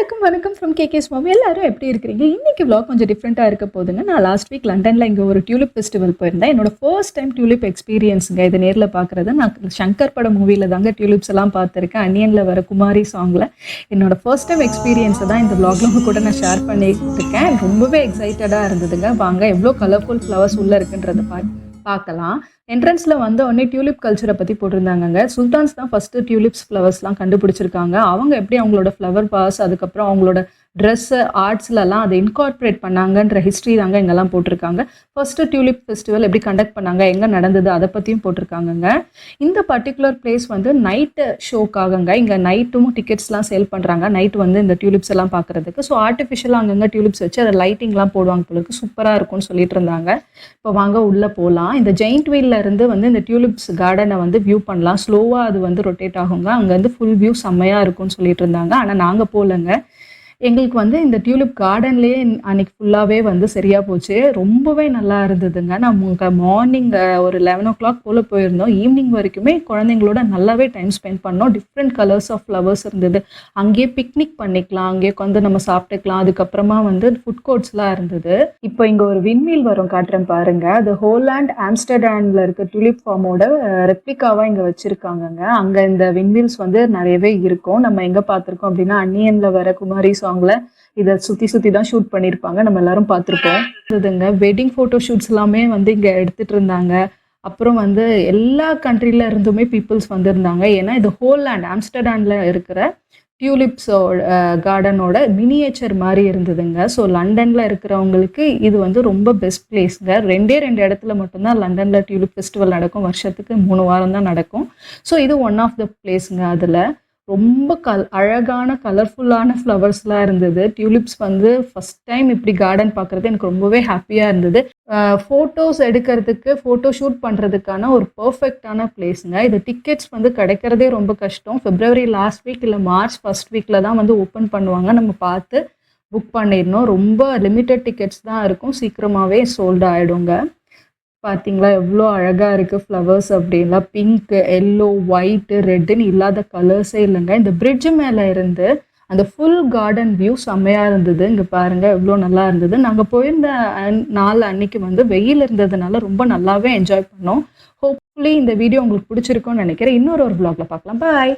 எல்லாருக்கும் வணக்கம் from KKS மாம். எல்லாரும் எப்படி இருக்கிறீங்க? இன்னைக்கு vlog கொஞ்சம் டிஃப்ரெண்ட்டாக இருக்க போதுங்க. நான் லாஸ்ட் வீக் லண்டனில் இங்கே ஒரு டியூலிப் ஃபெஸ்டிவல் போயிருந்தேன். என்னோட ஃபர்ஸ்ட் டைம் டியூலிப் எக்ஸ்பீரியன்ஸுங்க இது நேரில் பார்க்குறது. நான் சங்கர் படம் மூவியில் தாங்க டியூலிப்ஸ் எல்லாம் பார்த்துருக்கேன். அன்னியனில் வர குமாரி சாங்கில் என்னோட ஃபர்ஸ்ட் டைம் எக்ஸ்பீரியன்ஸை தான் இந்த vlogல உங்க கூட நான் ஷேர் பண்ணிட்டு இருக்கேன். ரொம்பவே எக்ஸைட்டடாக இருந்ததுங்க. வாங்க எவ்வளோ கலர்ஃபுல் ஃப்ளவர்ஸ் உள்ளே இருக்குன்றதை பார்க்கலாம். என்ட்ரன்ஸில் வந்த உடனே டியூலிப் கல்ச்சரை பற்றி போட்டிருந்தாங்க. சுல்தான்ஸ் தான் ஃபஸ்ட்டு டியூலிப்ஸ் ஃப்ளவர்ஸ்லாம் கண்டுபிடிச்சிருக்காங்க. அவங்க எப்படி அவங்களோட ஃப்ளவர் பாஸ், அதுக்கப்புறம் அவங்களோட ட்ரெஸ்ஸு, ஆர்ட்ஸ்லலாம் அதை இன்கார்பரேட் பண்ணாங்கன்ற ஹிஸ்ட்ரி தாங்க இங்கெல்லாம் போட்டிருக்காங்க. ஃபஸ்ட்டு டியூலிப் ஃபெஸ்டிவல் எப்படி கண்டக்ட் பண்ணாங்க, எங்கே நடந்தது, அதை பற்றியும் போட்டிருக்காங்கங்க. இந்த பர்டிகுலர் பிளேஸ் வந்து நைட்டு ஷோக்காகங்க. இங்கே நைட்டும் டிக்கெட்ஸ்லாம் சேல் பண்ணுறாங்க. நைட் வந்து இந்த டியூலிப்ஸ் எல்லாம் பார்க்குறதுக்கு. ஸோ ஆர்டிஃபிஷியலாக அங்கங்கே டியூலிப்ஸ் வச்சு அதை லைட்டிங்லாம் போடுவாங்க போலுக்கு. சூப்பராக இருக்கும்னு சொல்லிட்டு இருந்தாங்க. இப்போ வாங்க உள்ளே போகலாம். இந்த ஜெயிண்ட் வீல்ல இருந்து வந்து இந்த டியூலிப்ஸ் கார்டனை வந்து வியூ பண்ணலாம். ஸ்லோவாக அது வந்து ரொட்டேட் ஆகுங்க. அங்கே வந்து ஃபுல் வியூ செம்மையாக இருக்கும்னு சொல்லிட்டு இருந்தாங்க. ஆனால் நாங்கள் போகலங்க. எங்களுக்கு வந்து இந்த டியூலிப் கார்டன்லேயே அன்னைக்கு ஃபுல்லாகவே வந்து சரியாக போச்சு. ரொம்பவே நல்லா இருந்ததுங்க. நம்ம மார்னிங் ஒரு 11 போல் போயிருந்தோம். ஈவினிங் வரைக்குமே குழந்தைங்களோட நல்லாவே டைம் ஸ்பெண்ட் பண்ணோம். டிஃப்ரெண்ட் கலர்ஸ் ஆஃப் ஃப்ளவர்ஸ் இருந்தது. அங்கேயே பிக்னிக் பண்ணிக்கலாம், அங்கேயே உட்காந்து நம்ம சாப்பிட்டுக்கலாம். அதுக்கப்புறமா வந்து ஃபுட் கோர்ட்ஸ்லாம் இருந்தது. இப்போ இங்கே ஒரு விண்மீல் வரும், காட்டுறேன் பாருங்க. அது ஹோலாண்ட் ஆம்ஸ்டர்டாமில் இருக்க டியூலிப் ஃபார்மோட ரெப்ளிகாவாக இங்கே வச்சுருக்காங்கங்க. அங்கே இந்த விண்மீல்ஸ் வந்து நிறையவே இருக்கும். நம்ம எங்கே பார்த்துருக்கோம் அப்படின்னா அன்னியனில் வர குமாரி சாங்ல இதை சுற்றி தான் ஷூட் பண்ணியிருப்பாங்க. நம்ம எல்லாரும் பார்த்துருப்போம். இதுங்க வெட்டிங் ஃபோட்டோ ஷூட்ஸ் எல்லாமே வந்து இங்கே எடுத்துகிட்டு இருந்தாங்க. அப்புறம் வந்து எல்லா கண்ட்ரில இருந்துமே பீப்புள்ஸ் வந்திருந்தாங்க. ஏன்னா இது ஹோலாண்ட் ஆம்ஸ்டர்டாமில் இருக்கிற டியூலிப்ஸோட கார்டனோட மினியேச்சர் மாதிரி இருந்ததுங்க. ஸோ லண்டனில் இருக்கிறவங்களுக்கு இது வந்து ரொம்ப பெஸ்ட் பிளேஸ்ங்க. ரெண்டு இடத்துல மட்டும்தான் லண்டனில் டியூலிப் ஃபெஸ்டிவல் நடக்கும். வருஷத்துக்கு 3 வாரம் தான் நடக்கும். ஸோ இது ஒன் ஆஃப் த பிளேஸுங்க. அதில் ரொம்ப அழகான கலர்ஃபுல்லான ஃப்ளவர்ஸ்லாம் இருந்தது. டியூலிப்ஸ் வந்து ஃபஸ்ட் டைம் இப்படி கார்டன் பார்க்குறது எனக்கு ரொம்பவே ஹாப்பியாக இருந்தது. ஃபோட்டோஸ் எடுக்கிறதுக்கு, ஃபோட்டோ ஷூட் பண்ணுறதுக்கான ஒரு பர்ஃபெக்டான பிளேஸுங்க. இது டிக்கெட்ஸ் வந்து கிடைக்கிறதே ரொம்ப கஷ்டம். February லாஸ்ட் வீக் இல்லை March ஃபர்ஸ்ட் வீக்கில் தான் வந்து ஓப்பன் பண்ணுவாங்க. நம்ம பார்த்து புக் பண்ணிடணும். ரொம்ப லிமிட்டட் டிக்கெட்ஸ் தான் இருக்கும். சீக்கிரமாகவே சோல்ட் ஆகிடுங்க. பார்த்தீங்களா எவ்வளோ அழகாக இருக்குது ஃப்ளவர்ஸ். அப்படின்லாம் பிங்க்கு, எல்லோ, ஒயிட்டு, ரெட்டுன்னு இல்லாத கலர்ஸே இல்லைங்க. இந்த பிரிட்ஜு மேலே இருந்து அந்த ஃபுல் கார்டன் வியூ செம்மையாக இருந்தது. இங்கே பாருங்கள் எவ்வளோ நல்லா இருந்தது. நாங்கள் போயிருந்த நாள் அன்னைக்கு வந்து வெயில் இருந்ததுனால ரொம்ப நல்லாவே என்ஜாய் பண்ணோம். ஹோப்ஃபுல்லி இந்த வீடியோ உங்களுக்கு பிடிச்சிருக்கும்னு நினைக்கிறேன். இன்னொரு vlogல பார்க்கலாம். பாய்.